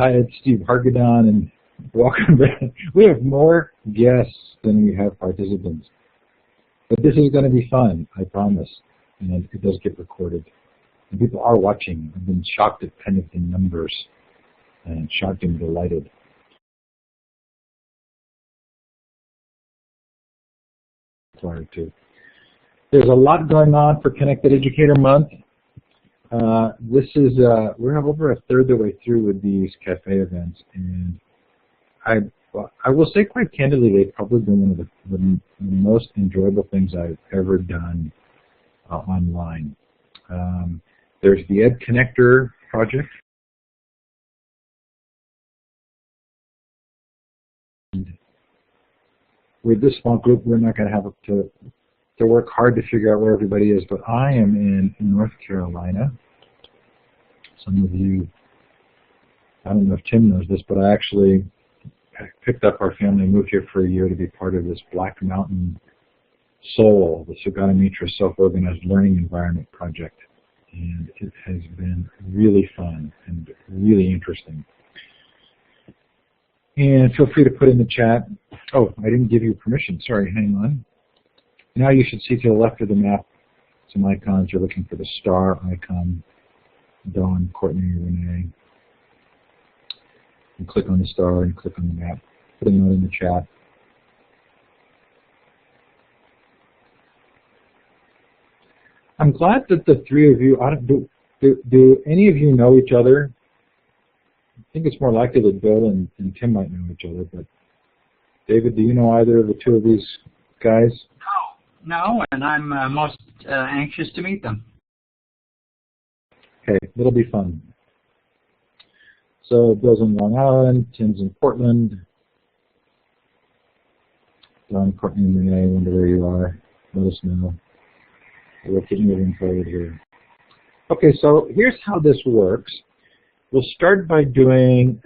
Hi, it's Steve Hargadon, and welcome back. We have more guests than we have participants. But this is going to be fun, I promise. And it does get recorded. And people are watching. I've been shocked at kind of the numbers, and shocked and delighted. There's a lot going on for Connected Educator Month. We're over a third of the way through with these cafe events, and I will say quite candidly, they've probably been one of the most enjoyable things I've ever done online. There's the Ed Connector project. With this small group, we're not going to have to work hard to figure out where everybody is, but I am in North Carolina. Some of you, I don't know if Tim knows this, but I actually picked up our family and moved here for a year to be part of this Black Mountain Soul, the Sugana Mitra Self-Organized Learning Environment Project. And it has been really fun and really interesting. And feel free to put in the chat. Oh, I didn't give you permission. Sorry, hang on. Now you should see to the left of the map some icons. You're looking for the star icon. Dawn, Courtney, Renee. And click on the star and click on the map. Put a note in the chat. I'm glad that the three of you, do any of you know each other? I think it's more likely that Bill and Tim might know each other, but David, do you know either of the two of these guys? No, and I'm most anxious to meet them. Okay, it'll be fun. So Bill's in Long Island, Tim's in Portland. Don, Courtney, and Renee, I wonder where you are. Let us know. We'll keep moving forward here. Okay, so here's how this works. We'll start by doing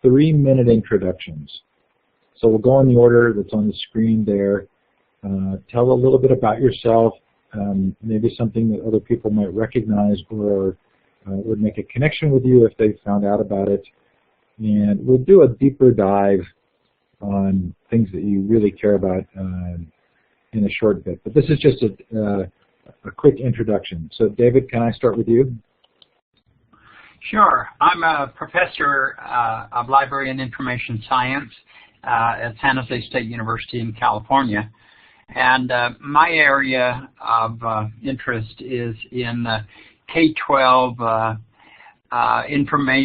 3-minute introductions. So we'll go in the order that's on the screen there. Tell a little bit about yourself, maybe something that other people might recognize or would make a connection with you if they found out about it. And we'll do a deeper dive on things that you really care about in a short bit. But this is just a quick introduction. So David, can I start with you? Sure. I'm a professor of library and information science at San Jose State University in California. And my area of interest is in K-12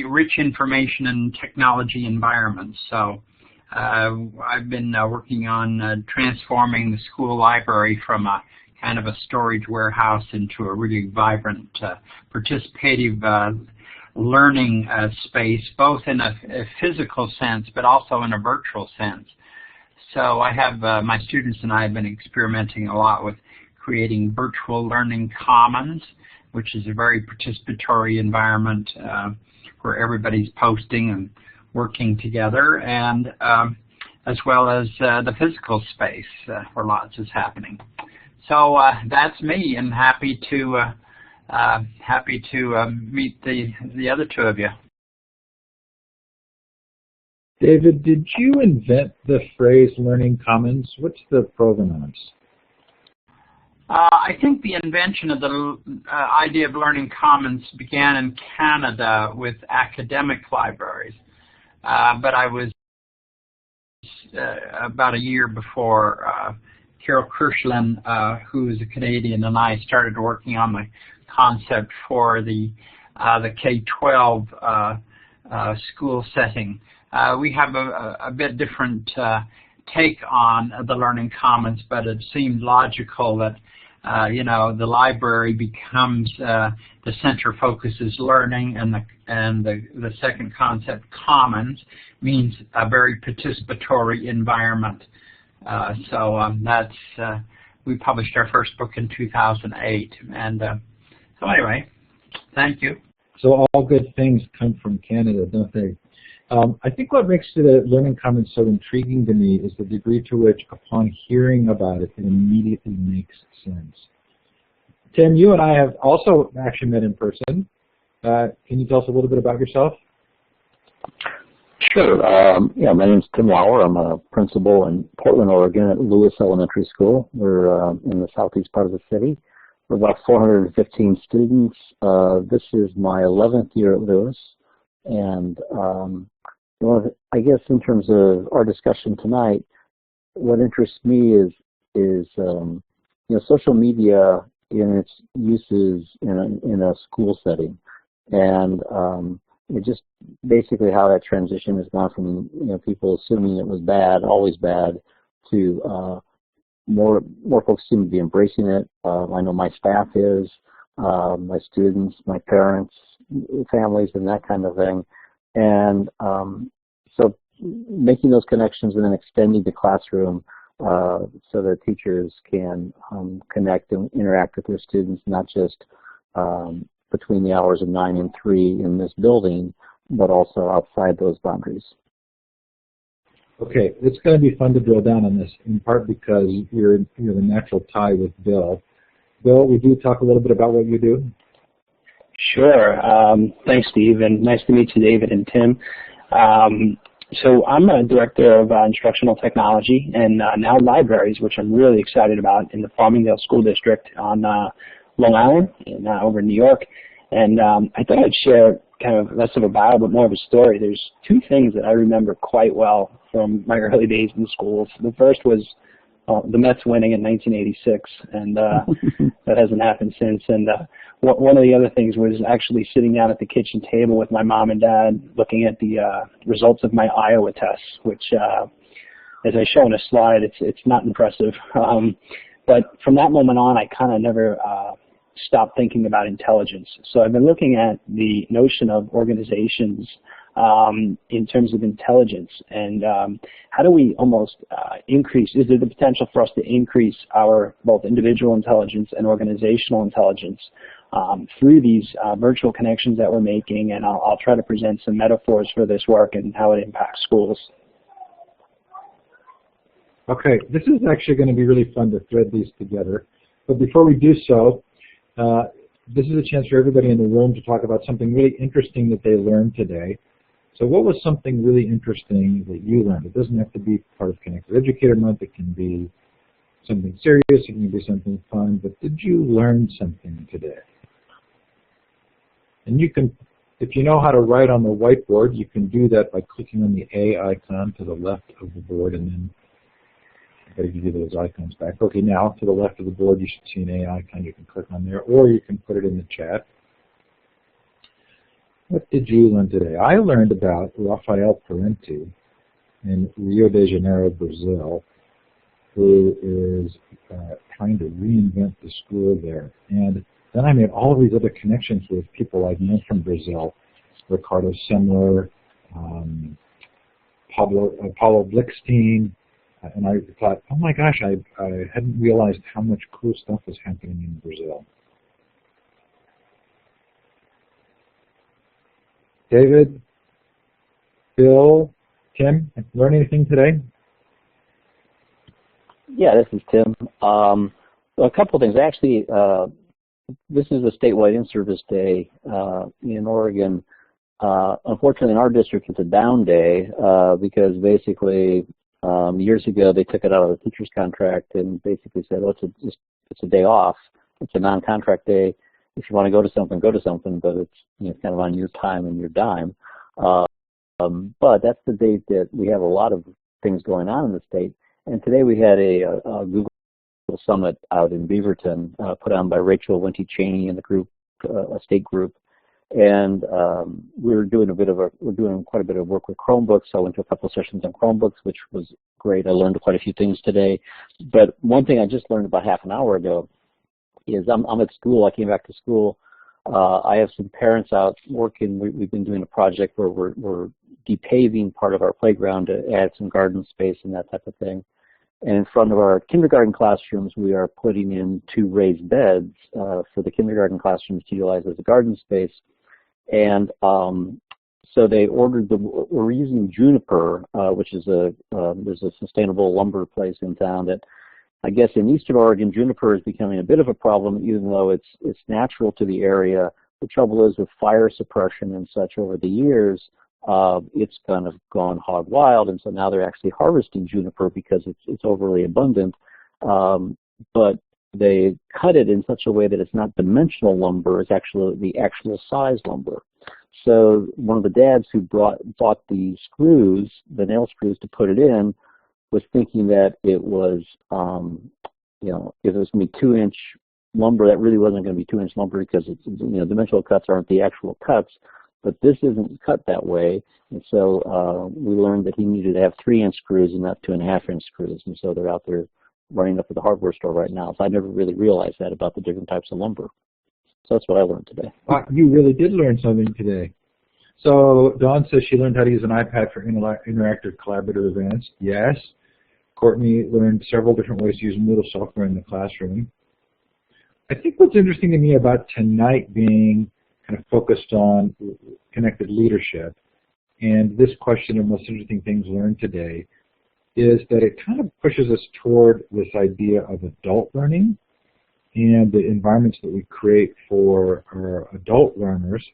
rich information and technology environments. So I've been working on transforming the school library from a kind of a storage warehouse into a really vibrant, participative learning space, both in a physical sense but also in a virtual sense. So I have, my students and I have been experimenting a lot with creating virtual learning commons, which is a very participatory environment where everybody's posting and working together, and as well as the physical space where lots is happening. So that's me, and happy to meet the other two of you. David, did you invent the phrase learning commons? What's the provenance? I think the invention of the idea of learning commons began in Canada with academic libraries, but I was about a year before Carol Kirschlin, who is a Canadian, and I started working on the concept for the K-12 school setting. We have a bit different take on the learning commons, but it seemed logical that the library becomes the center focus is learning, and the second concept, commons, means a very participatory environment. That's we published our first book in 2008, and so anyway, thank you. So all good things come from Canada, don't they? I think what makes the learning commons so intriguing to me is the degree to which, upon hearing about it, it immediately makes sense. Tim, you and I have also actually met in person. Can you tell us a little bit about yourself? Sure. Yeah, my name's Tim Lauer. I'm a principal in Portland, Oregon at Lewis Elementary School. We're in the southeast part of the city. We're about 415 students. This is my 11th year at Lewis. And I guess in terms of our discussion tonight, what interests me is social media in its uses in a school setting, and just basically how that transition has gone from people assuming it was bad, always bad, to more folks seem to be embracing it. I know my staff is, my students, my parents, families, and that kind of thing, and so making those connections and then extending the classroom so that teachers can connect and interact with their students, not just between the hours of 9 and 3 in this building, but also outside those boundaries. Okay, it's going to be fun to drill down on this, in part because you're the natural tie with Bill. Bill, would you talk a little bit about what you do? Sure. Thanks, Steve, and nice to meet you, David and Tim. So I'm a director of instructional technology and now libraries, which I'm really excited about, in the Farmingdale School District on Long Island and over in New York. And I thought I'd share kind of less of a bio, but more of a story. There's two things that I remember quite well from my early days in schools. The first was the Mets winning in 1986, and that hasn't happened since. And one of the other things was actually sitting down at the kitchen table with my mom and dad looking at the results of my Iowa tests, which, as I show in a slide, it's not impressive. But from that moment on, I kind of never stopped thinking about intelligence. So I've been looking at the notion of organizations in terms of intelligence, and how do we almost increase, is there the potential for us to increase our both individual intelligence and organizational intelligence through these virtual connections that we're making, and I'll try to present some metaphors for this work and how it impacts schools. Okay, this is actually going to be really fun to thread these together, but before we do so, this is a chance for everybody in the room to talk about something really interesting that they learned today. So what was something really interesting that you learned? It doesn't have to be part of Connected Educator Month. It can be something serious. It can be something fun. But did you learn something today? And you can, if you know how to write on the whiteboard, you can do that by clicking on the A icon to the left of the board, and then I gotta give you those icons back. Okay, now to the left of the board, you should see an A icon. You can click on there, or you can put it in the chat. What did you learn today? I learned about Rafael Parenti in Rio de Janeiro, Brazil, who is trying to reinvent the school there. And then I made all of these other connections with people I've known from Brazil, Ricardo Semler, Paulo Blickstein, and I thought, oh my gosh, I hadn't realized how much cool stuff was happening in Brazil. David, Bill, Tim, learn anything today? Yeah, this is Tim. A couple of things. Actually, this is a statewide in-service day in Oregon. Unfortunately, in our district, it's a down day because basically years ago they took it out of the teacher's contract and basically said, oh, it's a day off. It's a non-contract day. If you want to go to something, but it's kind of on your time and your dime. But that's the date that we have a lot of things going on in the state. And today we had a Google Summit out in Beaverton, put on by Rachel Wente-Cheney and the group, a state group. And we're doing quite a bit of work with Chromebooks. So I went to a couple of sessions on Chromebooks, which was great. I learned quite a few things today. But one thing I just learned about half an hour ago is I'm at school. I came back to school. I have some parents out working. We've been doing a project where we're depaving part of our playground to add some garden space and that type of thing. And in front of our kindergarten classrooms, we are putting in 2 raised beds for the kindergarten classrooms to utilize as a garden space. And so they ordered we're using juniper, which is there's a sustainable lumber place in town that, I guess in Eastern Oregon, juniper is becoming a bit of a problem, even though it's natural to the area. The trouble is with fire suppression and such over the years, it's kind of gone hog wild, and so now they're actually harvesting juniper because it's overly abundant. But they cut it in such a way that it's not dimensional lumber, it's actually the actual size lumber. So one of the dads who bought the screws, the nail screws to put it in, was thinking that it was, if it was going to be 2-inch lumber, that really wasn't going to be 2-inch lumber because it's, dimensional cuts aren't the actual cuts, but this isn't cut that way. And so we learned that he needed to have 3-inch screws and not 2.5-inch screws. And so they're out there running up at the hardware store right now. So I never really realized that about the different types of lumber. So that's what I learned today. You really did learn something today. So Dawn says she learned how to use an iPad for interactive collaborative events. Yes. Courtney learned several different ways to use Moodle software in the classroom. I think what's interesting to me about tonight being kind of focused on connected leadership and this question of most interesting things learned today is that it kind of pushes us toward this idea of adult learning and the environments that we create for our adult learners,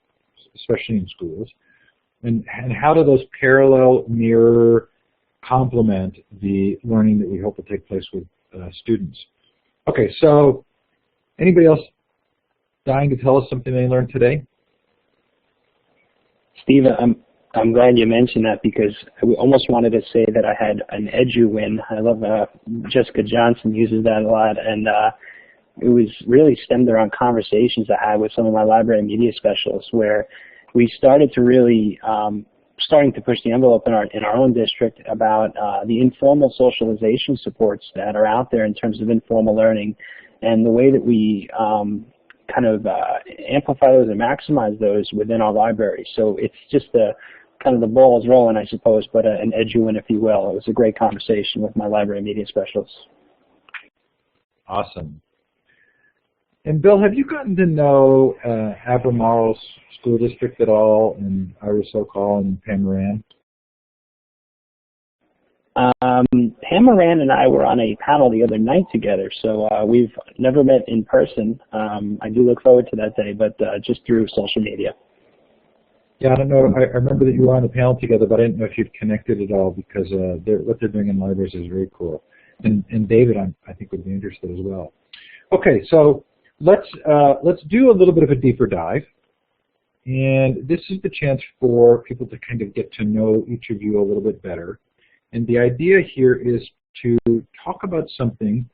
especially in schools, and how do those parallel, mirror, complement the learning that we hope will take place with students. Okay, so anybody else dying to tell us something they learned today? Steve, I'm glad you mentioned that because I almost wanted to say that I had an edu-win. I love Jessica Johnson uses that a lot, and it was really stemmed around conversations I had with some of my library media specialists where we started to really starting to push the envelope in our own district about the informal socialization supports that are out there in terms of informal learning and the way that we kind of amplify those and maximize those within our library. So it's just kind of the ball is rolling, I suppose, but an edu-win, if you will. It was a great conversation with my library media specialists. Awesome. And Bill, have you gotten to know Albemarle School District at all, and Ira Sokol and Pam Moran? Pam Moran and I were on a panel the other night together, so we've never met in person. I do look forward to that day, but just through social media. Yeah, I don't know. I remember that you were on the panel together, but I didn't know if you'd connected at all because what they're doing in libraries is very cool. And David, I think, would be interested as well. Okay, so let's do a little bit of a deeper dive. And this is the chance for people to kind of get to know each of you a little bit better. And the idea here is to talk about something.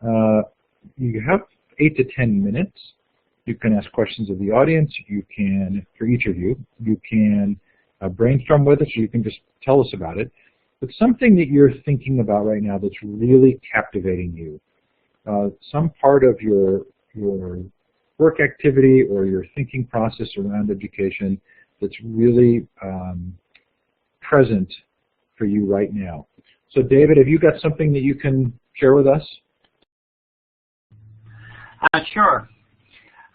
You have 8 to 10 minutes. You can ask questions of the audience. You can, for each of you, you can brainstorm with us, or you can just tell us about it. But something that you're thinking about right now that's really captivating you. Some part of your work activity or your thinking process around education that's really present for you right now. So David, have you got something that you can share with us? Sure.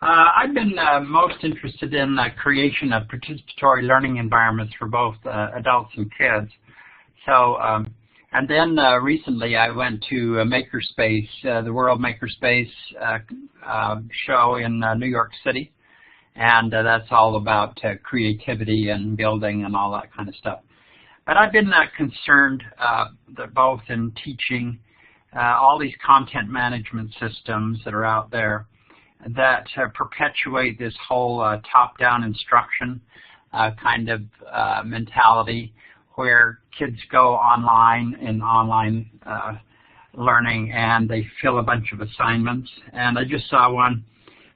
I've been most interested in the creation of participatory learning environments for both adults and kids. So, and then recently I went to Makerspace, the World Makerspace show in New York City, and that's all about creativity and building and all that kind of stuff. But I've been concerned that both in teaching all these content management systems that are out there that perpetuate this whole top-down instruction kind of mentality where kids go online in online learning and they fill a bunch of assignments. And I just saw one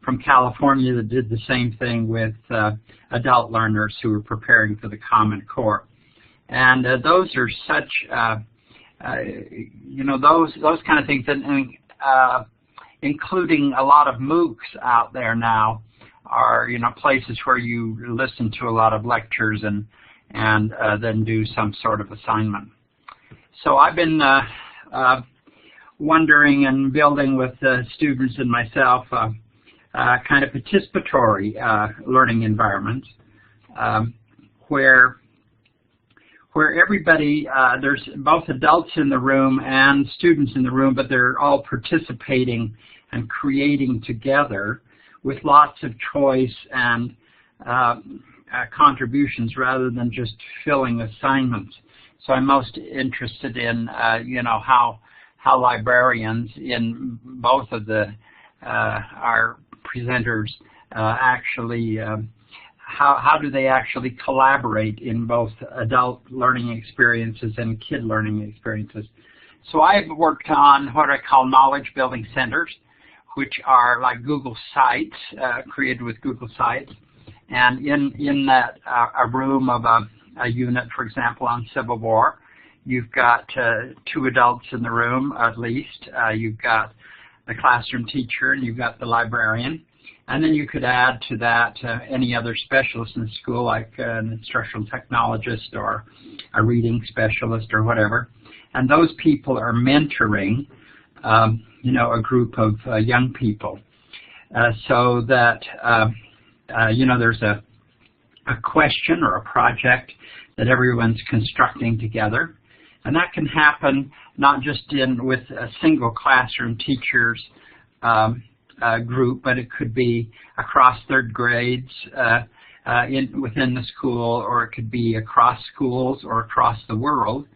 from California that did the same thing with adult learners who were preparing for the Common Core. And those are such, those kind of things, that, including a lot of MOOCs out there now, are places where you listen to a lot of lectures and then do some sort of assignment. So I've been wondering and building with students and myself kind of participatory learning environments where everybody, there's both adults in the room and students in the room, but they're all participating and creating together with lots of choice and contributions rather than just filling assignments. So I'm most interested in, how librarians in both of our presenters actually, how do they actually collaborate in both adult learning experiences and kid learning experiences. So I've worked on what I call knowledge building centers, which are like Google Sites, created with Google Sites. And in that a room of a unit, for example, on Civil War, you've got 2 adults in the room at least. You've got the classroom teacher and you've got the librarian. And then you could add to that any other specialist in school, like an instructional technologist or a reading specialist or whatever. And those people are mentoring, a group of young people, so that there's a question or a project that everyone's constructing together, and that can happen not just with a single classroom teacher's group, but it could be across third grades within the school, or it could be across schools or across the world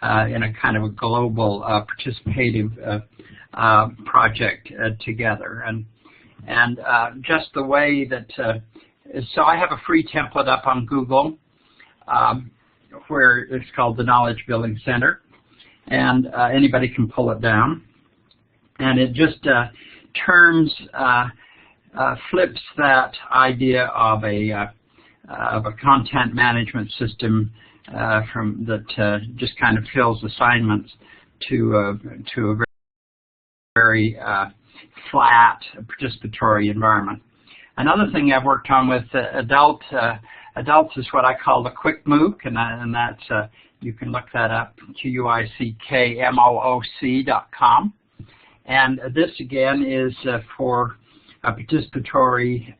in a kind of a global participative project together. And just the way that, so I have a free template up on Google where it's called the Knowledge Building Center, and anybody can pull it down. And it just flips that idea of a content management system that just kind of fills assignments to a very flat participatory environment. Another thing I've worked on with adults is what I call the Quick MOOC, and that's you can look that up, QUICKMOOC.com. And this again is for a participatory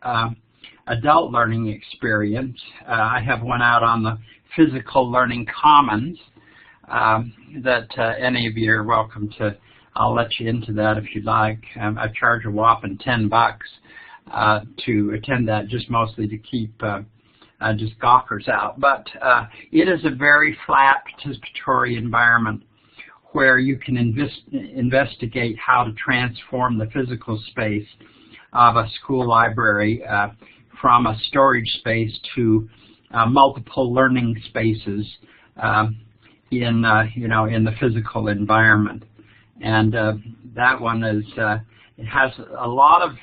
adult learning experience. I have one out on the Physical Learning Commons that any of you are welcome to. I'll let you into that if you'd like. I charge a whopping $10 to attend that, just mostly to keep just gawkers out. But it is a very flat participatory environment where you can investigate how to transform the physical space of a school library from a storage space to multiple learning spaces in the physical environment. And that one is it has a lot of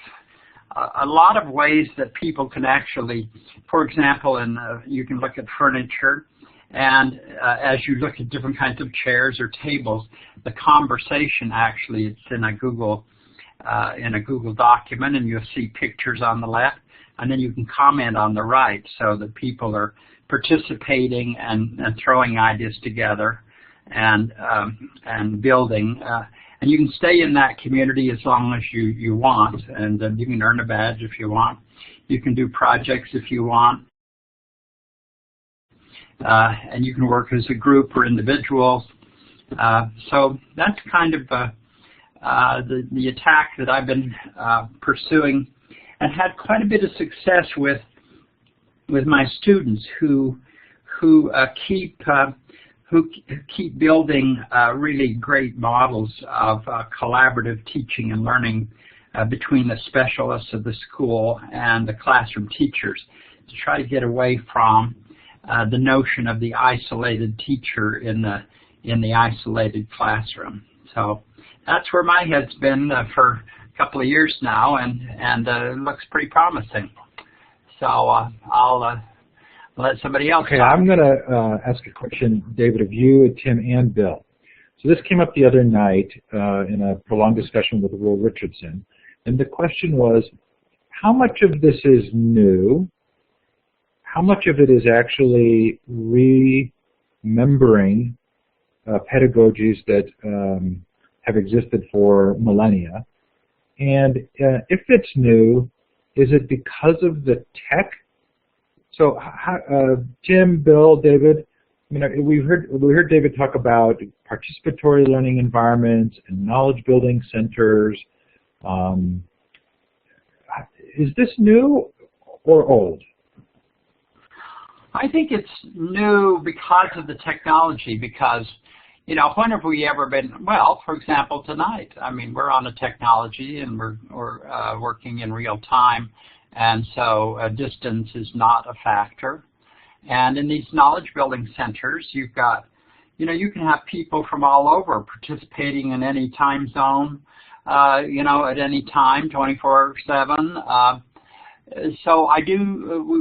ways that people can actually, for example, you can look at furniture, and as you look at different kinds of chairs or tables, the conversation actually, it's in a Google document, and you'll see pictures on the left, and then you can comment on the right, so that people are participating and throwing ideas together and building. And you can stay in that community as long as you want, and you can earn a badge if you want. You can do projects if you want. And you can work as a group or individuals. So that's kind of the attack that I've been pursuing, and had quite a bit of success with my students who keep building really great models of collaborative teaching and learning between the specialists of the school and the classroom teachers, to try to get away from the notion of the isolated teacher in the isolated classroom. So that's where my head's been for a couple of years now, and it looks pretty promising. So I'll let somebody else talk. I'm going to ask a question, David, of you, Tim, and Bill. So this came up the other night in a prolonged discussion with Will Richardson, and the question was, how much of this is new? How much of it is actually remembering pedagogies that have existed for millennia? And if it's new, is it because of the tech? So, Tim, Bill, David, we heard David talk about participatory learning environments and knowledge building centers. Is this new or old? I think it's new because of the technology, because, you know, when have we ever been, well, for example, tonight, I mean, we're on a technology and we're working in real time, and so distance is not a factor. And in these knowledge building centers, you've got, you know, you can have people from all over participating in any time zone, you know, at any time, 24/7. So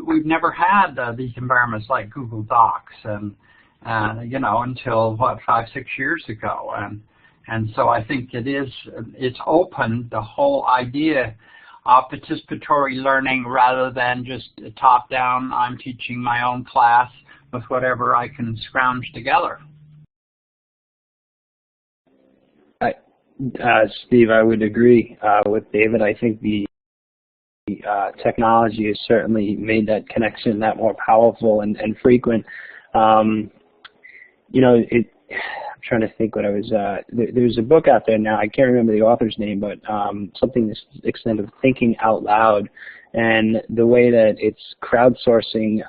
we've never had these environments like Google Docs, and you know, until what, 5-6 years ago, and so I think it's opened the whole idea of participatory learning rather than just top down. I'm teaching my own class with whatever I can scrounge together. Steve, I would agree with David. I think the technology has certainly made that connection that more powerful and frequent. You know, I'm trying to think what I was, there's a book out there now, I can't remember the author's name, but something to the extent of thinking out loud, and the way that it's crowdsourcing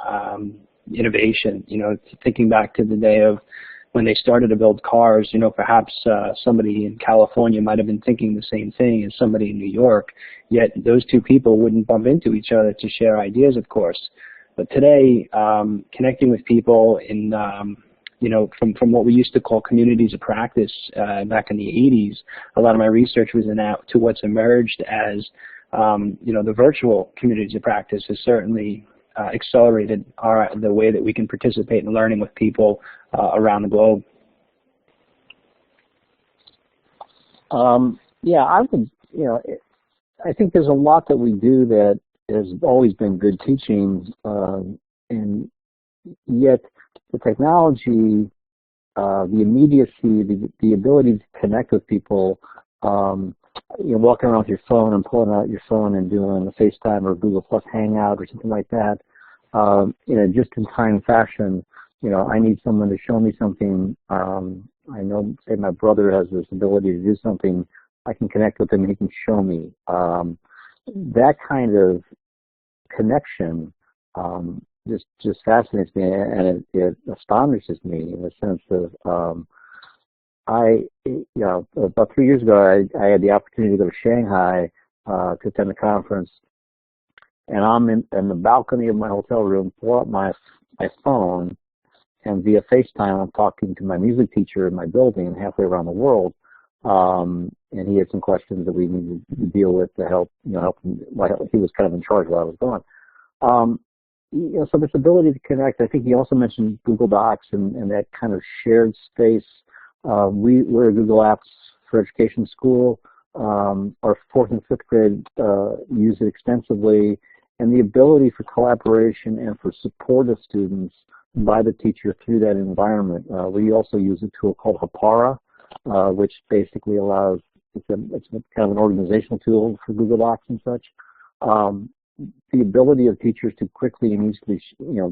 innovation, you know, thinking back to the day of when they started to build cars, you know, perhaps somebody in California might have been thinking the same thing as somebody in New York, yet those two people wouldn't bump into each other to share ideas, of course. But today, connecting with people in, you know, from what we used to call communities of practice back in the 80s, a lot of my research was in that to what's emerged as, you know, the virtual communities of practice has certainly accelerated the way that we can participate in learning with people around the globe. Yeah, I would, you know, I think there's a lot that we do that has always been good teaching, and yet the technology, the immediacy, the ability to connect with people, you know, walking around with your phone and pulling out your phone and doing a FaceTime or Google Plus Hangout or something like that, in a just-in-time fashion. You know, I need someone to show me something. I know, say my brother has this ability to do something. I can connect with him and he can show me. That kind of connection just fascinates me, and it astonishes me in the sense of you know, about 3 years ago, I had the opportunity to go to Shanghai to attend a conference, and I'm in the balcony of my hotel room, pull out my phone, and via FaceTime, I'm talking to my music teacher in my building halfway around the world, and he had some questions that we needed to deal with to help him. He was kind of in charge while I was gone. You know, so this ability to connect. I think he also mentioned Google Docs and that kind of shared space. We're a Google Apps for Education school. Our 4th and 5th grade use it extensively, and the ability for collaboration and for support of students by the teacher through that environment. We also use a tool called Hapara, which basically allows, it's kind of an organizational tool for Google Docs and such. The ability of teachers to quickly and easily, you know,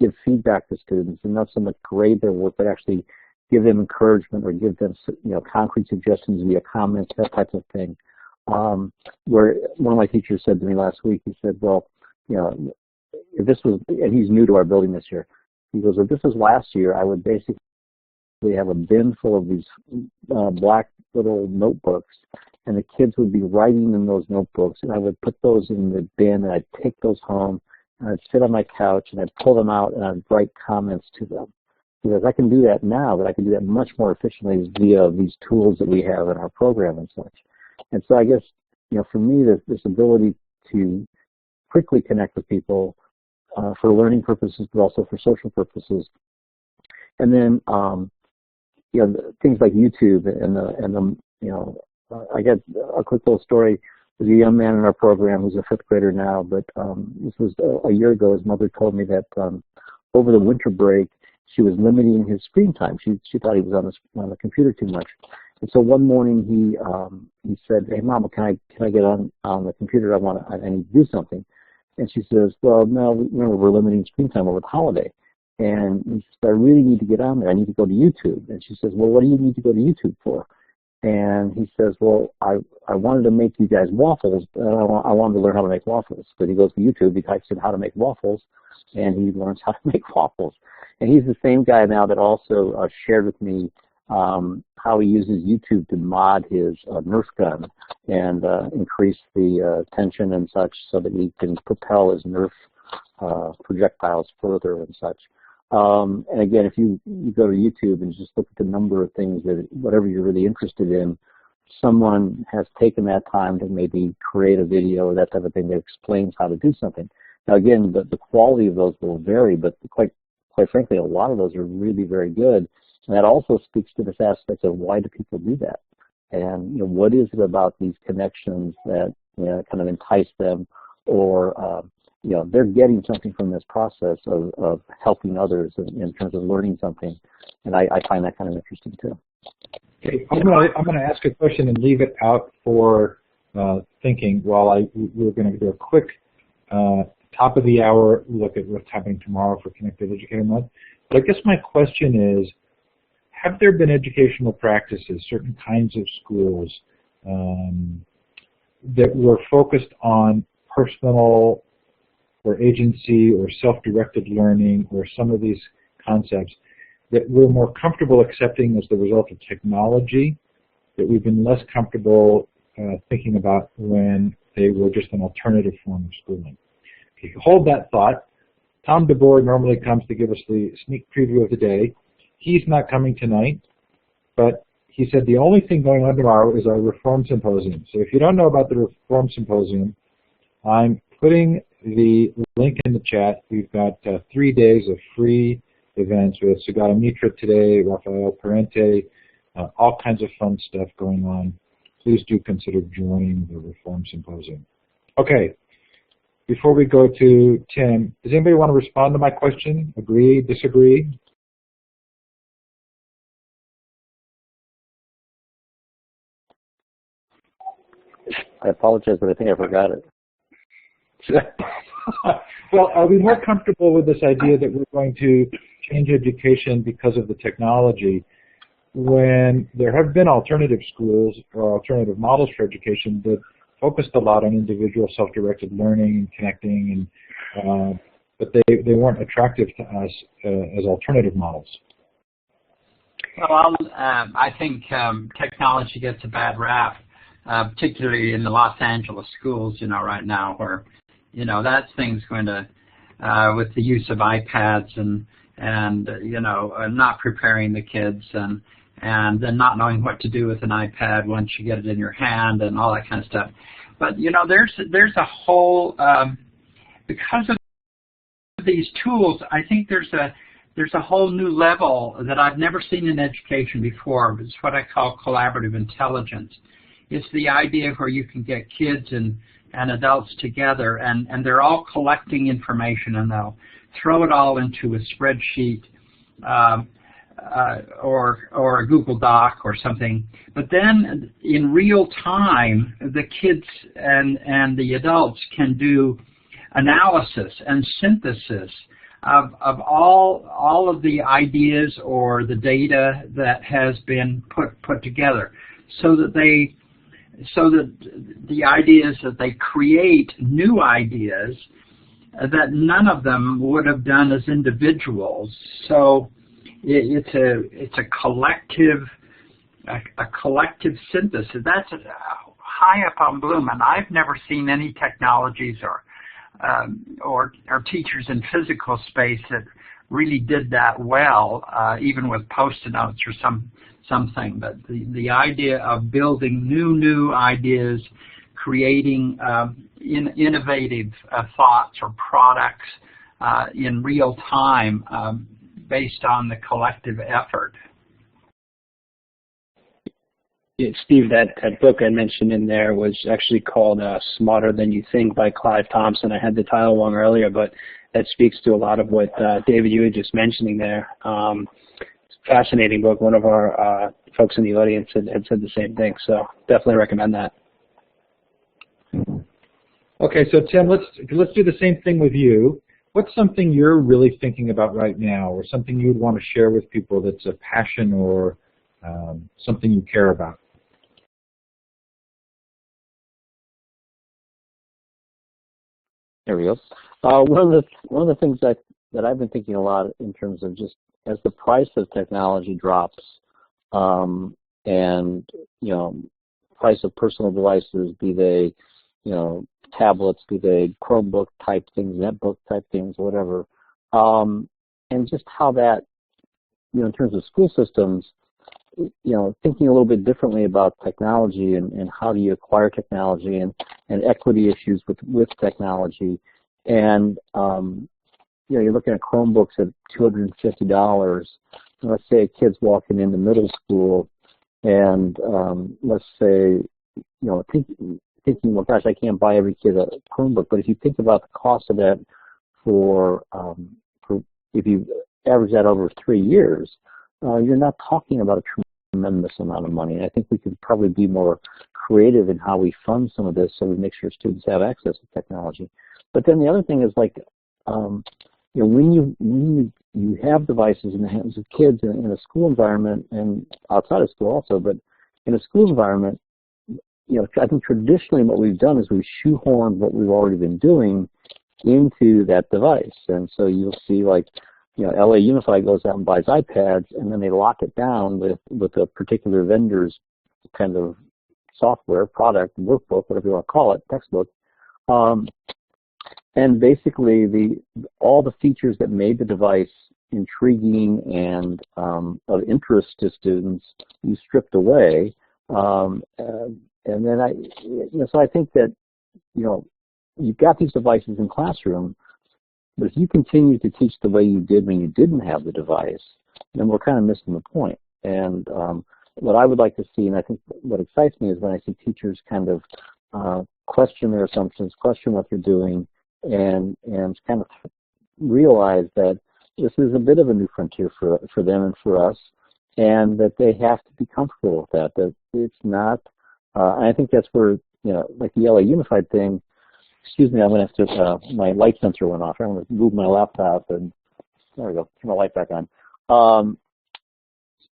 give feedback to students, and not so much grade their work, but actually give them encouragement or give them, you know, concrete suggestions via comments, that type of thing. Where one of my teachers said to me last week, he said, well, you know, if this was, and he's new to our building this year, he goes, if this was last year, I would basically have a bin full of these black little notebooks, and the kids would be writing in those notebooks, and I would put those in the bin, and I'd take those home, and I'd sit on my couch, and I'd pull them out, and I'd write comments to them. Because I can do that now, but I can do that much more efficiently via these tools that we have in our program and such. And so I guess, you know, for me, this ability to quickly connect with people for learning purposes, but also for social purposes. And then, you know, things like YouTube and the you know, I got a quick little story. There's a young man in our program who's a 5th grader now, but this was a year ago. His mother told me that over the winter break, she was limiting his screen time. She thought he was on the computer too much. And so one morning he said, "Hey, Mama, can I get on the computer? I need to do something." And she says, "Well, no, remember we're limiting screen time over the holiday." And he said, "I really need to get on there. I need to go to YouTube." And she says, "Well, what do you need to go to YouTube for?" And he says, "Well, I wanted to make you guys waffles, and I wanted to learn how to make waffles." But he goes to YouTube, he types in how to make waffles, and he learns how to make waffles. And he's the same guy now that also shared with me how he uses YouTube to mod his Nerf gun and increase the tension and such so that he can propel his Nerf projectiles further and such. And again, if you go to YouTube and just look at the number of things that, whatever you're really interested in, someone has taken that time to maybe create a video or that type of thing that explains how to do something. Now again, the quality of those will vary, but quite frankly, a lot of those are really very good. And that also speaks to this aspect of why do people do that? And what is it about these connections that kind of entice them, or they're getting something from this process of helping others in terms of learning something, and I find that kind of interesting too. Okay, I'm going to ask a question and leave it out for thinking while we're going to do a quick top of the hour look at what's happening tomorrow for Connected Educator Month. But I guess my question is, have there been educational practices, certain kinds of schools that were focused on personal or agency or self-directed learning or some of these concepts that we're more comfortable accepting as the result of technology, that we've been less comfortable thinking about when they were just an alternative form of schooling? Okay, hold that thought. Tom DeBoer normally comes to give us the sneak preview of the day. He's not coming tonight, but he said the only thing going on tomorrow is our Reform Symposium. So if you don't know about the Reform Symposium, I'm putting the link in the chat. We've got 3 days of free events with Sugata Mitra today, Rafael Parente, all kinds of fun stuff going on. Please do consider joining the Reform Symposium. Okay, before we go to Tim, does anybody want to respond to my question? Agree, disagree? I apologize, but I think I forgot it. Well, are we more comfortable with this idea that we're going to change education because of the technology when there have been alternative schools or alternative models for education that focused a lot on individual self-directed learning and connecting, and but they weren't attractive to us as alternative models? Well, I think technology gets a bad rap, particularly in the Los Angeles schools, right now, where that thing's going to, with the use of iPads and not preparing the kids and then not knowing what to do with an iPad once you get it in your hand and all that kind of stuff. But there's a whole because of these tools, I think there's a whole new level that I've never seen in education before. It's what I call collaborative intelligence. It's the idea where you can get kids and adults together, and they're all collecting information, and they'll throw it all into a spreadsheet or a Google Doc or something. But then in real time, the kids and the adults can do analysis and synthesis of all of the ideas or the data that has been put together, so that the ideas that they create new ideas that none of them would have done as individuals. So it's a collective synthesis. That's high up on Bloom, and I've never seen any technologies or teachers in physical space that really did that well, even with Post-it notes or something. But the idea of building new ideas, creating innovative thoughts or products in real time based on the collective effort. Yeah, Steve, that book I mentioned in there was actually called Smarter Than You Think by Clive Thompson. I had the title wrong earlier, but that speaks to a lot of what David, you were just mentioning there. It's a fascinating book. One of our folks in the audience had said the same thing, so definitely recommend that. Okay, so Tim, let's do the same thing with you. What's something you're really thinking about right now, or something you would want to share with people that's a passion or something you care about? There we go. One of the things that I've been thinking a lot in terms of just as the price of technology drops, and price of personal devices, be they tablets, be they Chromebook type things, netbook type things, whatever, and just how that in terms of school systems, thinking a little bit differently about technology and how do you acquire technology and equity issues with technology. And, you're looking at Chromebooks at $250. Let's say a kid's walking into middle school and let's say, thinking, well, gosh, I can't buy every kid a Chromebook. But if you think about the cost of that for if you average that over 3 years, you're not talking about a tremendous amount of money. And I think we could probably be more creative in how we fund some of this so we make sure students have access to technology. But then the other thing is when you have devices in the hands of kids in a school environment and outside of school also, but in a school environment, I think traditionally what we've done is we've shoehorned what we've already been doing into that device. And so you'll see LA Unified goes out and buys iPads, and then they lock it down with a particular vendor's kind of software, product, workbook, whatever you want to call it, textbook. And basically all the features that made the device intriguing and of interest to students, you stripped away. And then so I think that, you've got these devices in classroom, but if you continue to teach the way you did when you didn't have the device, then we're kind of missing the point. And what I would like to see, and I think what excites me, is when I see teachers kind of question their assumptions, question what they're doing, and kind of realize that this is a bit of a new frontier for them and for us, and that they have to be comfortable with that it's not, and I think that's where, like the LA Unified thing. Excuse me, I'm going to have to, my light sensor went off. I'm going to move my laptop, and there we go, turn my light back on.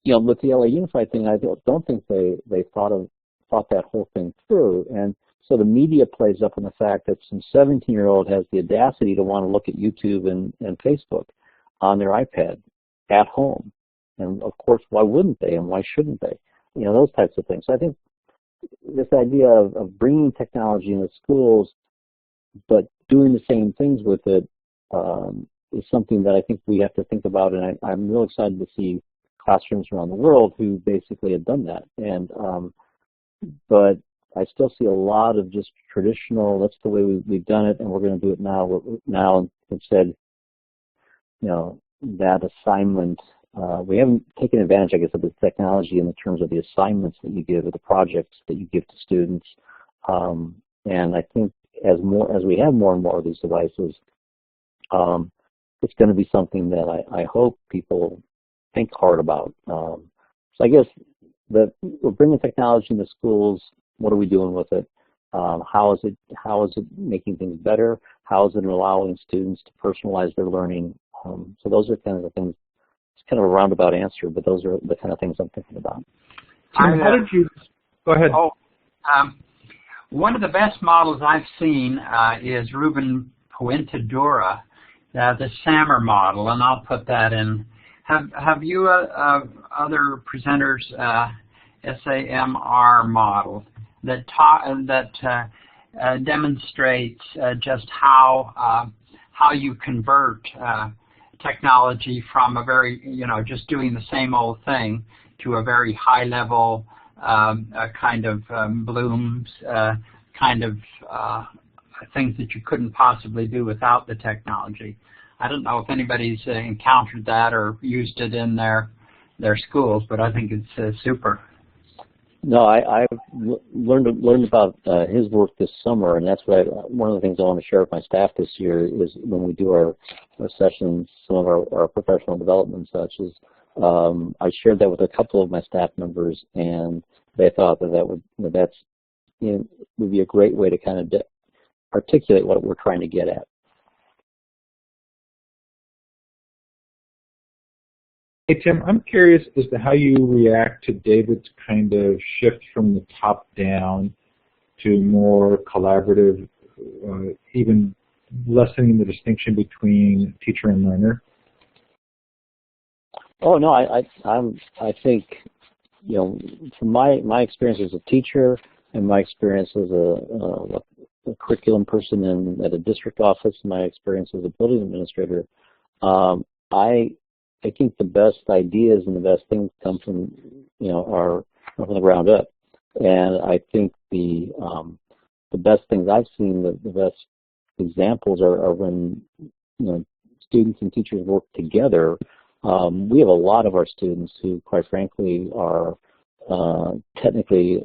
With the LA Unified thing, I don't think they thought that whole thing through. And so the media plays up on the fact that some 17-year-old has the audacity to want to look at YouTube and Facebook on their iPad at home. And of course, why wouldn't they, and why shouldn't they? Those types of things. So I think this idea of bringing technology into schools but doing the same things with it is something that I think we have to think about, and I'm real excited to see classrooms around the world who basically have done that. And but I still see a lot of just traditional, that's the way we've done it, and we're going to do it now instead, that assignment. We haven't taken advantage, I guess, of the technology in the terms of the assignments that you give or the projects that you give to students. And I think as we have more and more of these devices, it's going to be something that I hope people think hard about. So I guess that we're bringing technology into schools. What are we doing with it? How is it making things better? How is it allowing students to personalize their learning? So those are kind of the things. It's kind of a roundabout answer, but those are the kind of things I'm thinking about. Tim, how did you? Go ahead. One of the best models I've seen is Ruben Puentedura, the SAMR model, and I'll put that in. Have you other presenters SAMR model that demonstrates just how you convert technology from a very, just doing the same old thing to a very high level kind of Bloom's kind of things that you couldn't possibly do without the technology. I don't know if anybody's encountered that or used it in their schools, but I think it's super. No, I've learned about his work this summer, and that's one of the things I want to share with my staff this year is when we do our sessions, some of our professional development such as I shared that with a couple of my staff members, and they thought that would be a great way to kind of articulate what we're trying to get at. Hey, Tim, I'm curious as to how you react to David's kind of shift from the top down to more collaborative, even lessening the distinction between teacher and learner? Oh no, I think, you know, from my experience as a teacher and my experience as a curriculum person at a district office, and my experience as a building administrator, I think the best ideas and the best things come from, you know, are from the ground up. And I think the best things I've seen, the best examples are when, you know, students and teachers work together. We have a lot of our students who, quite frankly, are technically,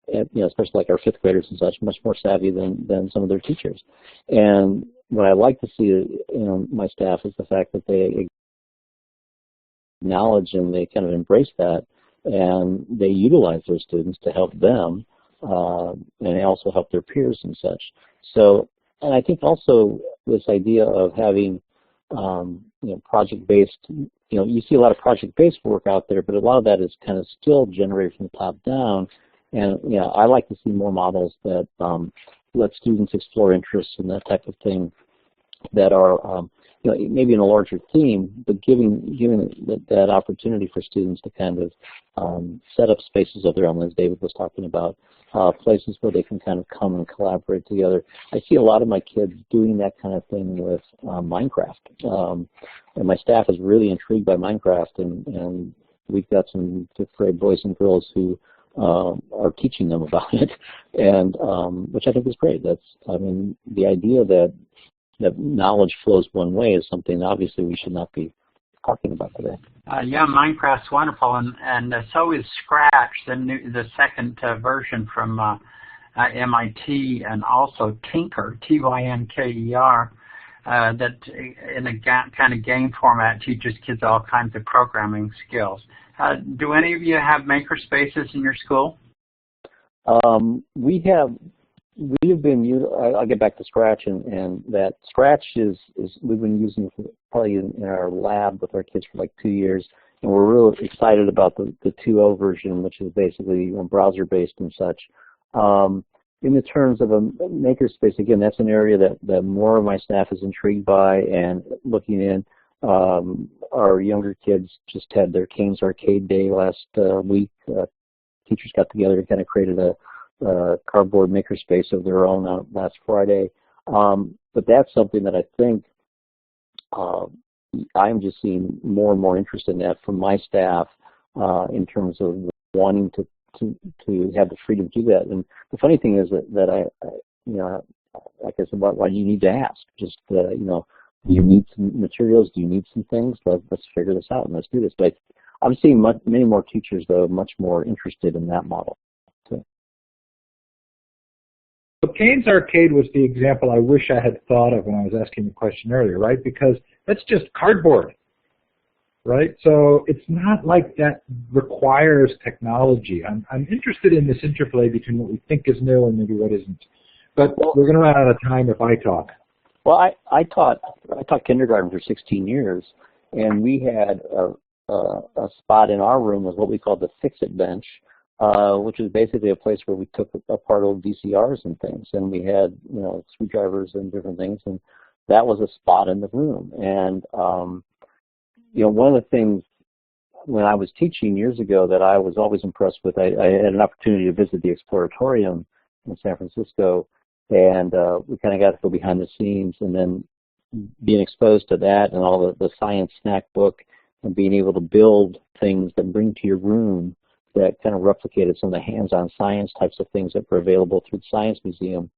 you know, especially like our fifth graders and such, much more savvy than some of their teachers. And what I like to see, you know, my staff is the fact that they acknowledge and they kind of embrace that, and they utilize their students to help them, and they also help their peers and such. So, and I think also this idea of having, you know, project-based, you know, you see a lot of project-based work out there, but a lot of that is kind of still generated from the top down. And, you know, I like to see more models that let students explore interests and that type of thing that are, you know, maybe in a larger team, but giving that opportunity for students to kind of set up spaces of their own, as David was talking about, places where they can kind of come and collaborate together. I see a lot of my kids doing that kind of thing with Minecraft. And my staff is really intrigued by Minecraft, and we've got some fifth grade boys and girls who are teaching them about it, and which I think is great. That's, I mean, the idea that knowledge flows one way is something obviously we should not be talking about today. Yeah, Minecraft's wonderful, and so is Scratch, the second version from MIT, and also Tinker, T-Y-N-K-E-R, that in a kind of game format teaches kids all kinds of programming skills. Do any of you have maker spaces in your school? We have been, I'll get back to Scratch, and that Scratch is we've been using probably in our lab with our kids for like 2 years, and we're really excited about the 2.0 version, which is basically, you know, browser-based and such. In the terms of a makerspace, again, that's an area that more of my staff is intrigued by and looking in. Our younger kids just had their Canes Arcade Day last week. Teachers got together and kind of created a cardboard makerspace of their own last Friday. But that's something that I think I'm just seeing more and more interest in that from my staff in terms of wanting to have the freedom to do that. And the funny thing is that I you know, like I said, why you need to ask. Just, you know, do you need some materials? Do you need some things? Let's figure this out and let's do this. But I'm seeing many more teachers, though, much more interested in that model. So Canes Arcade was the example I wish I had thought of when I was asking the question earlier, right? Because that's just cardboard, right? So it's not like that requires technology. I'm interested in this interplay between what we think is new and maybe what isn't. But we're going to run out of time if I talk. Well, I taught kindergarten for 16 years, and we had a spot in our room was what we called the fix-it bench, which is basically a place where we took apart old VCRs and things, and we had, you know, screwdrivers and different things, and that was a spot in the room. And you know, one of the things when I was teaching years ago that I was always impressed with, I had an opportunity to visit the Exploratorium in San Francisco, and we kind of got to go behind the scenes, and then being exposed to that and all the science snack book and being able to build things that bring to your room that kind of replicated some of the hands-on science types of things that were available through the Science Museum.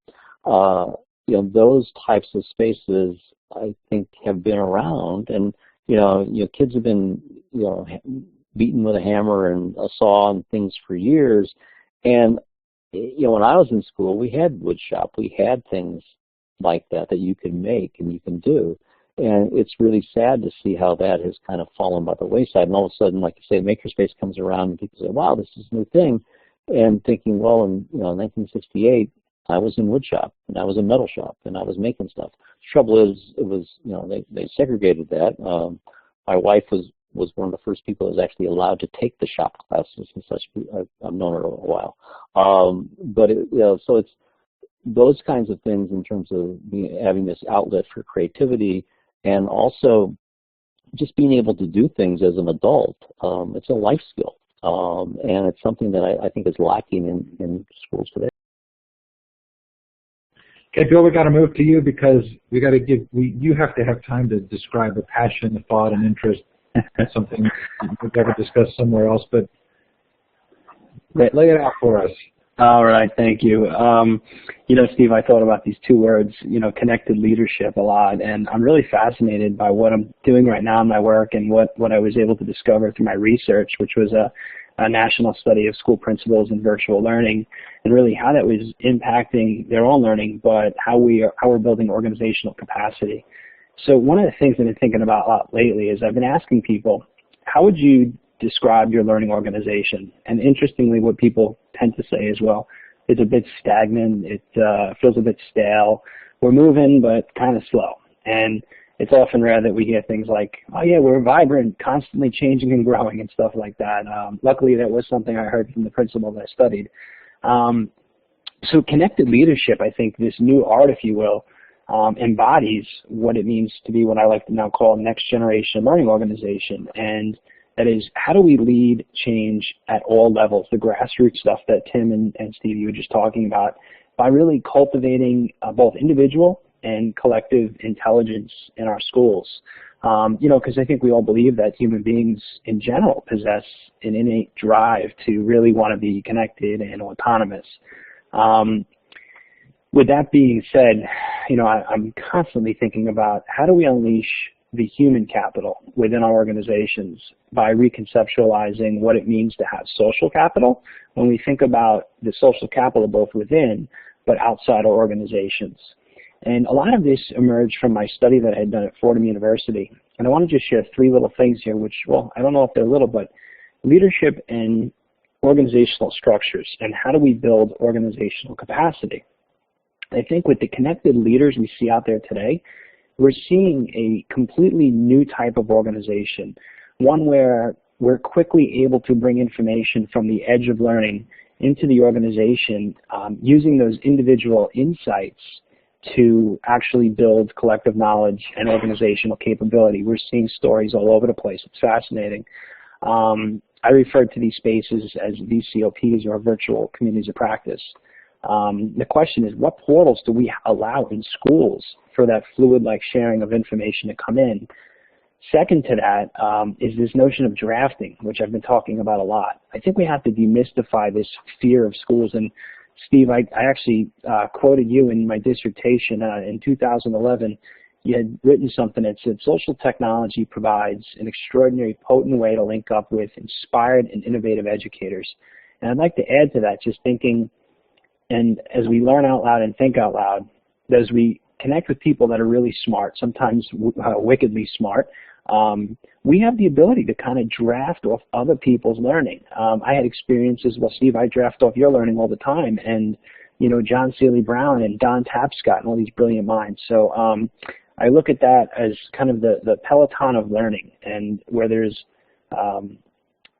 You know, those types of spaces I think have been around, and you know, kids have been, you know, beaten with a hammer and a saw and things for years. And you know, when I was in school, we had wood shop, we had things like that you can make and you can do. And it's really sad to see how that has kind of fallen by the wayside. And all of a sudden, like you say, makerspace comes around and people say, wow, this is a new thing. And thinking, well, in 1968, I was in wood shop and I was in metal shop and I was making stuff. The trouble is, it was, you know, they segregated that. My wife was one of the first people that was actually allowed to take the shop classes and such. I've known her a while. But, you know, so those kinds of things in terms of having this outlet for creativity, and also just being able to do things as an adult. It's a life skill, and it's something that I think is lacking in schools today. Okay, Bill, we got to move to you because we got to you have to have time to describe a passion, a thought, an interest, something we've never discussed somewhere else. But lay it out for us. All right, thank you. You know, Steve, I thought about these two words, you know, connected leadership a lot, and I'm really fascinated by what I'm doing right now in my work and what I was able to discover through my research, which was a national study of school principals and virtual learning, and really how that was impacting their own learning, but how we're building organizational capacity. So one of the things that I've been thinking about a lot lately is I've been asking people, how would you describe your learning organization? And interestingly, what people tend to say as well is a bit stagnant. It feels a bit stale. We're moving, but kind of slow. And it's often rare that we hear things like, oh yeah, we're vibrant, constantly changing and growing and stuff like that. Luckily, that was something I heard from the principal that I studied. So connected leadership, I think this new art, if you will, embodies what it means to be what I like to now call a next generation learning organization. And that is, how do we lead change at all levels, the grassroots stuff that Tim and Steve, you were just talking about, by really cultivating both individual and collective intelligence in our schools. You know, because I think we all believe that human beings in general possess an innate drive to really want to be connected and autonomous. With that being said, you know, I'm constantly thinking about how do we unleash the human capital within our organizations by reconceptualizing what it means to have social capital when we think about the social capital both within but outside our organizations. And a lot of this emerged from my study that I had done at Fordham University. And I want to just share three little things here, which, well, I don't know if they're little, but leadership and organizational structures, and how do we build organizational capacity. I think with the connected leaders we see out there today, we're seeing a completely new type of organization, one where we're quickly able to bring information from the edge of learning into the organization, using those individual insights to actually build collective knowledge and organizational capability. We're seeing stories all over the place. It's fascinating. I refer to these spaces as VCOPs, or virtual communities of practice. The question is, what portals do we allow in schools for that fluid-like sharing of information to come in? Second to that is this notion of drafting, which I've been talking about a lot. I think we have to demystify this fear of schools. And Steve, I actually quoted you in my dissertation in 2011. You had written something that said, social technology provides an extraordinary, potent way to link up with inspired and innovative educators. And I'd like to add to that, just thinking, and as we learn out loud and think out loud, as we connect with people that are really smart, sometimes wickedly smart, we have the ability to kind of draft off other people's learning. I had experiences, well, Steve, I draft off your learning all the time, and, you know, John Seely Brown and Don Tapscott and all these brilliant minds. So I look at that as kind of the peloton of learning, and where there's,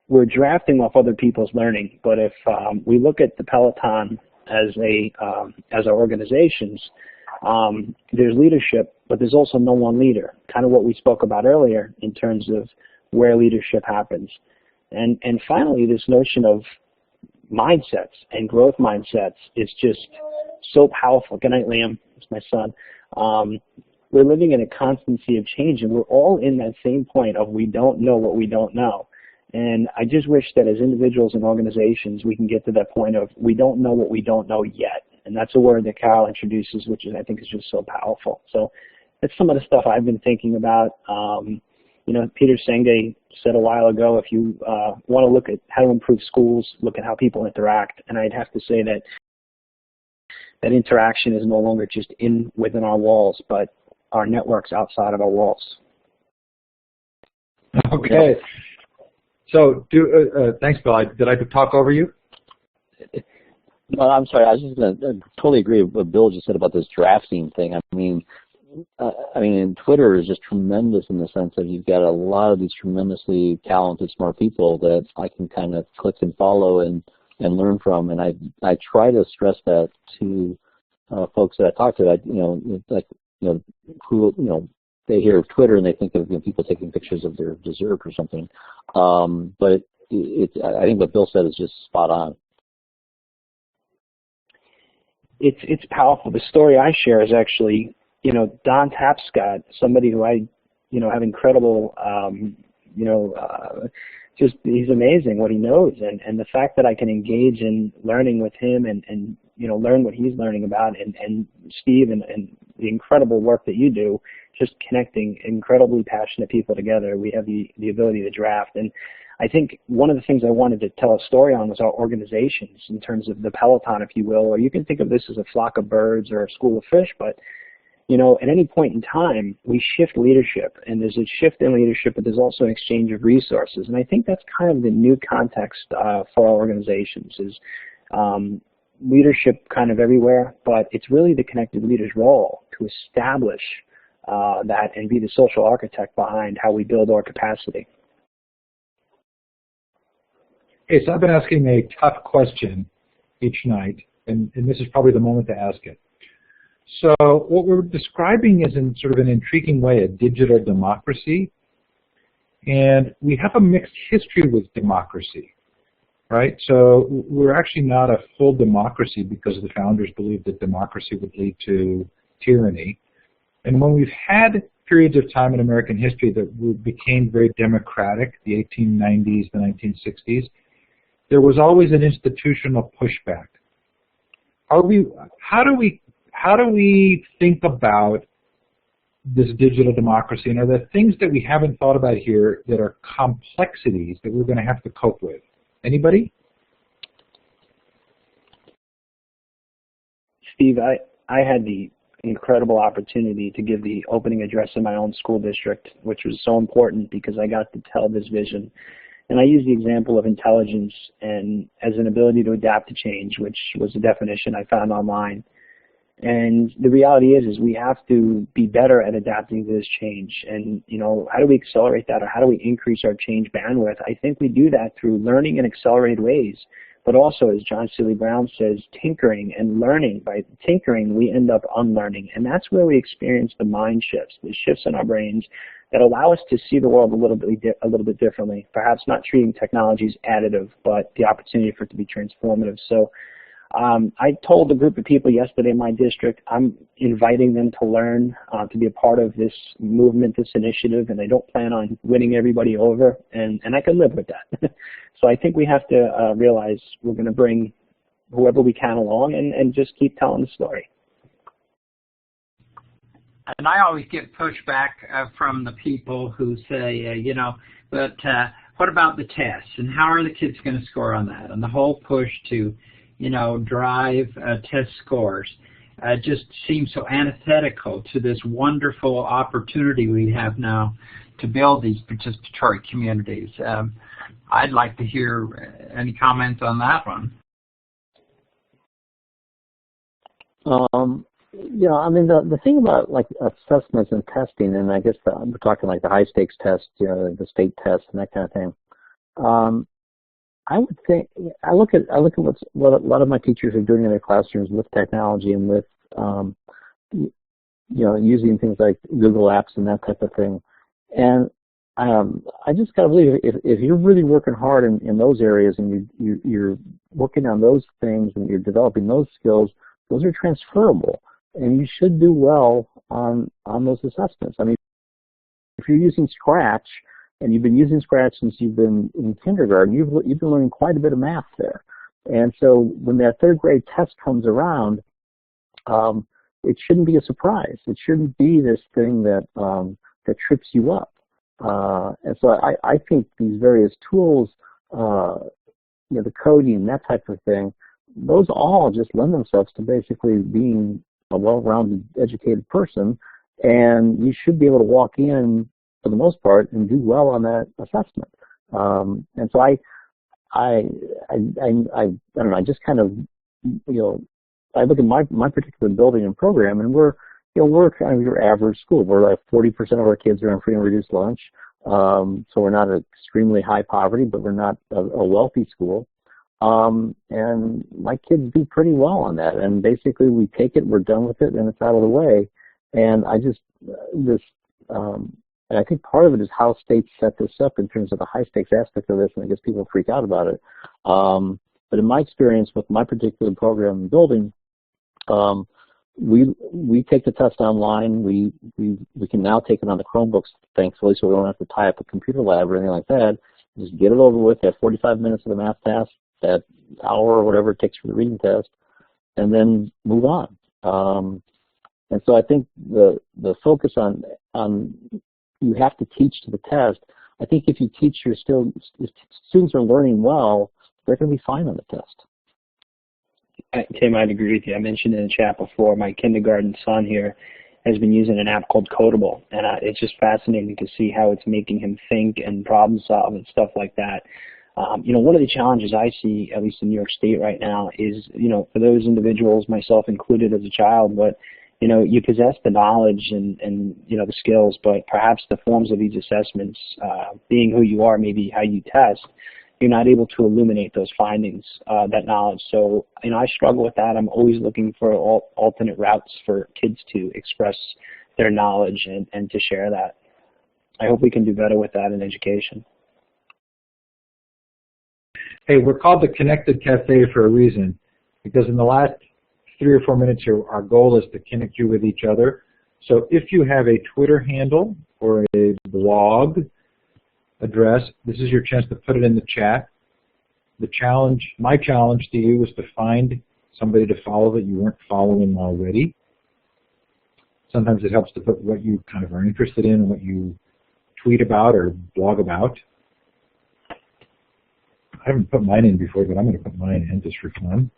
we're drafting off other people's learning, but if we look at the peloton as our organizations, there's leadership, but there's also no one leader, kind of what we spoke about earlier in terms of where leadership happens. And finally, this notion of mindsets and growth mindsets is just so powerful. Good night, Liam. It's my son. We're living in a constancy of change, and we're all in that same point of we don't know what we don't know. And I just wish that as individuals and organizations, we can get to that point of we don't know what we don't know yet. And that's a word that Carol introduces, which is, I think, is just so powerful. So that's some of the stuff I've been thinking about. You know, Peter Senge said a while ago, if you want to look at how to improve schools, look at how people interact. And I'd have to say that that interaction is no longer just within our walls, but our networks outside of our walls. Okay. So, thanks, Bill. Did I talk over you? No, I'm sorry. I was just going to totally agree with what Bill just said about this drafting thing. I mean, Twitter is just tremendous in the sense that you've got a lot of these tremendously talented, smart people that I can kind of click and follow and learn from. And I try to stress that to folks that I talk to, who they hear Twitter and they think of people taking pictures of their dessert or something. But I think what Bill said is just spot on. It's powerful. The story I share is actually, Don Tapscott, somebody who I, have incredible, just he's amazing what he knows, and the fact that I can engage in learning with him and learn what he's learning about, and Steve and the incredible work that you do, just connecting incredibly passionate people together. We have the ability to draft, and I think one of the things I wanted to tell a story on was our organizations in terms of the peloton, if you will, or you can think of this as a flock of birds or a school of fish, but at any point in time, we shift leadership, and there's a shift in leadership, but there's also an exchange of resources. And I think that's kind of the new context for our organizations is leadership kind of everywhere, but it's really the connected leader's role to establish that and be the social architect behind how we build our capacity. Okay, so I've been asking a tough question each night, and this is probably the moment to ask it. So what we're describing is in sort of an intriguing way a digital democracy, and we have a mixed history with democracy, right? So we're actually not a full democracy because the founders believed that democracy would lead to tyranny. And when we've had periods of time in American history that became very democratic, the 1890s, the 1960s, there was always an institutional pushback. How do we think about this digital democracy, and are there things that we haven't thought about here that are complexities that we're going to have to cope with? Anybody? Steve, I had the incredible opportunity to give the opening address in my own school district, which was so important because I got to tell this vision. And I use the example of intelligence and as an ability to adapt to change, which was a definition I found online. And the reality is we have to be better at adapting to this change. And, how do we accelerate that, or how do we increase our change bandwidth? I think we do that through learning in accelerated ways, but also, as John Seely Brown says, tinkering and learning. By tinkering, we end up unlearning. And that's where we experience the mind shifts, the shifts in our brains that allow us to see the world a little bit differently, perhaps not treating technology as additive, but the opportunity for it to be transformative. So I told a group of people yesterday in my district, I'm inviting them to learn, to be a part of this movement, this initiative, and I don't plan on winning everybody over, and I can live with that. So I think we have to realize we're going to bring whoever we can along and just keep telling the story. And I always get pushback from the people who say, but what about the tests, and how are the kids going to score on that? And the whole push to drive test scores just seems so antithetical to this wonderful opportunity we have now to build these participatory communities. I'd like to hear any comments on that one. The thing about like assessments and testing, and I guess we're talking like the high stakes test, the state test and that kind of thing. I would think I look at what a lot of my teachers are doing in their classrooms with technology and with using things like Google Apps and that type of thing. And I just gotta believe if you're really working hard in those areas and you're working on those things and you're developing those skills, those are transferable, and you should do well on those assessments. I mean, if you're using Scratch, and you've been using Scratch since you've been in kindergarten, you've been learning quite a bit of math there. And so when that third grade test comes around, it shouldn't be a surprise. It shouldn't be this thing that trips you up. And so I think these various tools, the coding, that type of thing, those all just lend themselves to basically being a well-rounded, educated person, and you should be able to walk in for the most part, and do well on that assessment. And so I don't know. I just kind of, I look at my particular building and program, and we're kind of your average school. We're like 40% of our kids are on free and reduced lunch. So we're not extremely high poverty, but we're not a wealthy school. And my kids do pretty well on that. And basically we take it, we're done with it, and it's out of the way. And and I think part of it is how states set this up in terms of the high stakes aspect of this, and I guess people freak out about it. But in my experience with my particular program and building, we take the test online. We can now take it on the Chromebooks, thankfully, so we don't have to tie up a computer lab or anything like that. Just get it over with, that 45 minutes of the math task, that hour or whatever it takes for the reading test, and then move on. And so I think the focus on you have to teach to the test. I think if you teach if students are learning well, they're going to be fine on the test. Tim, I'd agree with you. I mentioned in the chat before, my kindergarten son here has been using an app called Codable, and it's just fascinating to see how it's making him think and problem solve and stuff like that. One of the challenges I see, at least in New York State right now, is, for those individuals, myself included as a child, but, you possess the knowledge and the skills, but perhaps the forms of these assessments, being who you are, maybe how you test, you're not able to illuminate those findings, that knowledge. So, I struggle with that. I'm always looking for alternate routes for kids to express their knowledge and to share that. I hope we can do better with that in education. Hey, we're called the Connected Cafe for a reason, because in the last 3 or 4 minutes here, our goal is to connect you with each other. So if you have a Twitter handle or a blog address, this is your chance to put it in the chat. My challenge to you is to find somebody to follow that you weren't following already. Sometimes it helps to put what you kind of are interested in and what you tweet about or blog about. I haven't put mine in before, but I'm going to put mine in just for fun.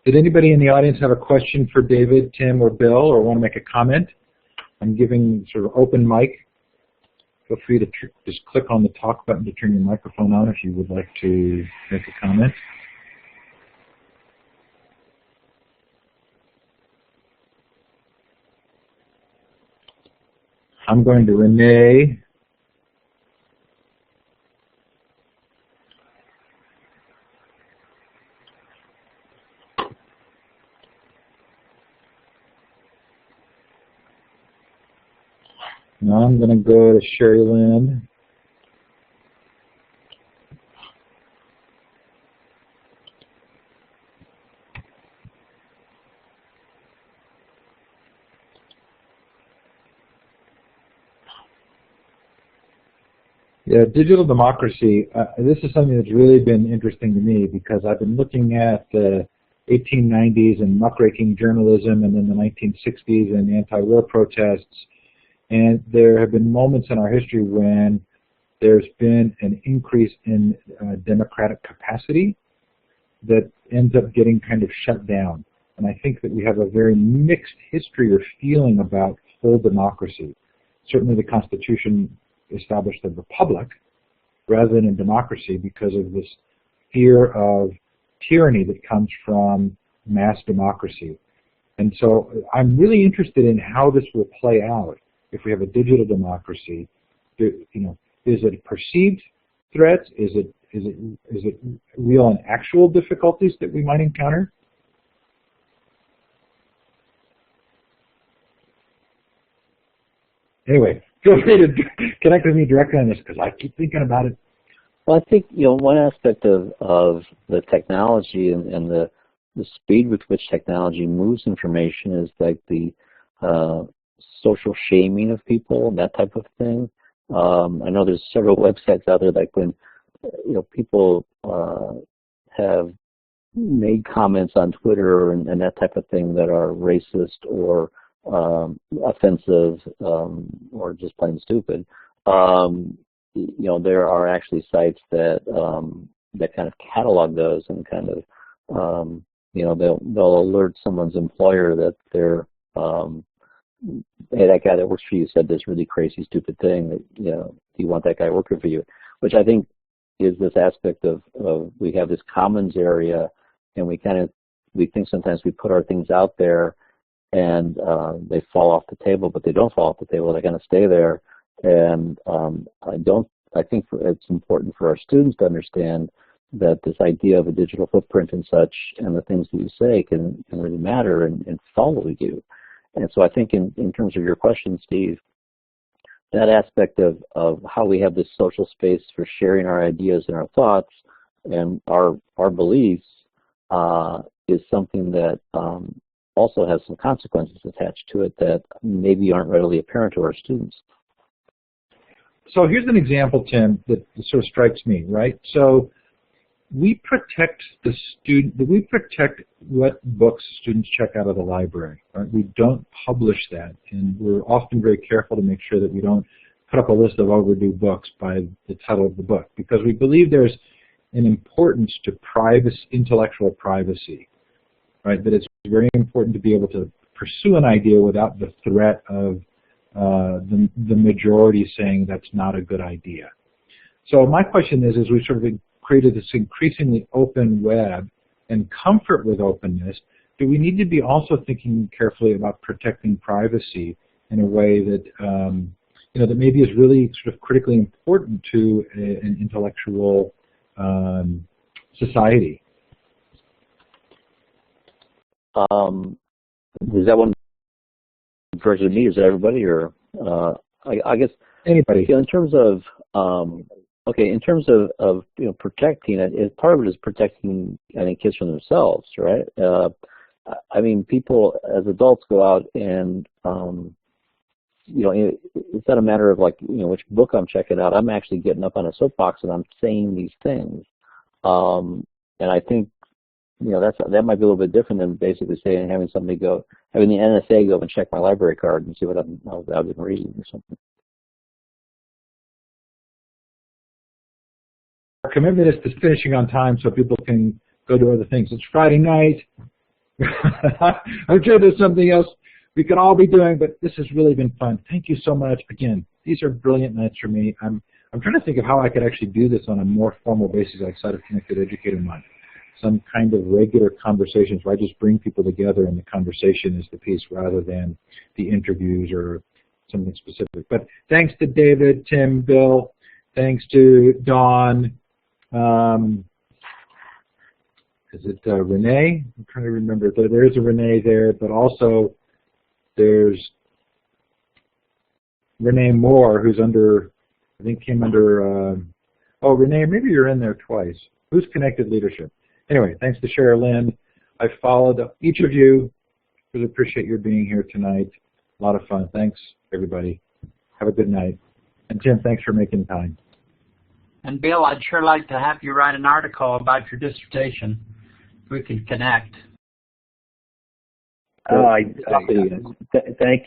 Did anybody in the audience have a question for David, Tim, or Bill, or want to make a comment? I'm giving sort of open mic. Feel free to just click on the talk button to turn your microphone on if you would like to make a comment. I'm going to Renee. Now I'm going to go to Sherry Lynn. Yeah, digital democracy, this is something that's really been interesting to me because I've been looking at the 1890s and muckraking journalism and then the 1960s and anti-war protests. And there have been moments in our history when there's been an increase in democratic capacity that ends up getting kind of shut down. And I think that we have a very mixed history or feeling about full democracy. Certainly the Constitution established a republic rather than a democracy because of this fear of tyranny that comes from mass democracy. And so I'm really interested in how this will play out. If we have a digital democracy, is it perceived threats? Is it real and actual difficulties that we might encounter? Anyway, feel free to connect with me directly on this because I keep thinking about it. Well, I think one aspect of the technology and the speed with which technology moves information is like the social shaming of people and that type of thing. I know there's several websites out there like when people have made comments on Twitter and that type of thing that are racist or offensive or just plain stupid. There are actually sites that that kind of catalog those and kind of they'll alert someone's employer that they're hey, that guy that works for you said this really crazy, stupid thing. That, do you want that guy working for you? Which I think is this aspect of we have this commons area, and we think sometimes we put our things out there, and they fall off the table, but they don't fall off the table. They're going to stay there. And I think it's important for our students to understand that this idea of a digital footprint and such, and the things that you say can really matter and follow you. And so I think in terms of your question, Steve, that aspect of how we have this social space for sharing our ideas and our thoughts and our beliefs is something that also has some consequences attached to it that maybe aren't readily apparent to our students. So here's an example, Tim, that sort of strikes me, right? So we protect the student, we protect what books students check out of the library, right? We don't publish that, and we're often very careful to make sure that we don't put up a list of overdue books by the title of the book, because we believe there's an importance to privacy, intellectual privacy, right? That it's very important to be able to pursue an idea without the threat of the majority saying that's not a good idea. So my question is we sort of created this increasingly open web and comfort with openness, do we need to be also thinking carefully about protecting privacy in a way that that maybe is really sort of critically important to an intellectual society? Is that one referred to me? Is it everybody, or I guess anybody? In terms of in terms of protecting it, part of it is protecting, I think, kids from themselves, right? I mean, people as adults go out and it's not a matter of which book I'm checking out. I'm actually getting up on a soapbox and I'm saying these things, and I think that might be a little bit different than basically saying having the NSA go and check my library card and see what I've been reading or something. Our commitment is to finishing on time so people can go do other things. It's Friday night. I'm sure there's something else we could all be doing, but this has really been fun. Thank you so much. Again, these are brilliant nights for me. I'm trying to think of how I could actually do this on a more formal basis outside of Connected Educator Month. Some kind of regular conversations where I just bring people together and the conversation is the piece rather than the interviews or something specific. But thanks to David, Tim, Bill. Thanks to Dawn. Is it Renee? I'm trying to remember. There is a Renee there, but also there's Renee Moore, who's under, I think came under, Renee, maybe you're in there twice. Who's Connected Leadership? Anyway, thanks to Cheryl Lynn. I followed each of you. Really appreciate your being here tonight. A lot of fun. Thanks, everybody. Have a good night. And Tim, thanks for making time. And Bill, I'd sure like to have you write an article about your dissertation. We can connect. Thank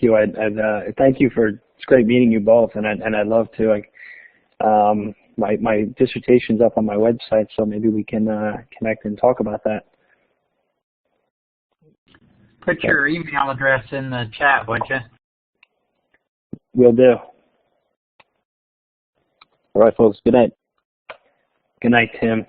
you. Thank you for, it's great meeting you both, and I'd love to. My dissertation's up on my website, so maybe we can connect and talk about that. Put your email address in the chat, would you? Will do. All right, folks. Good night. Good night, Tim.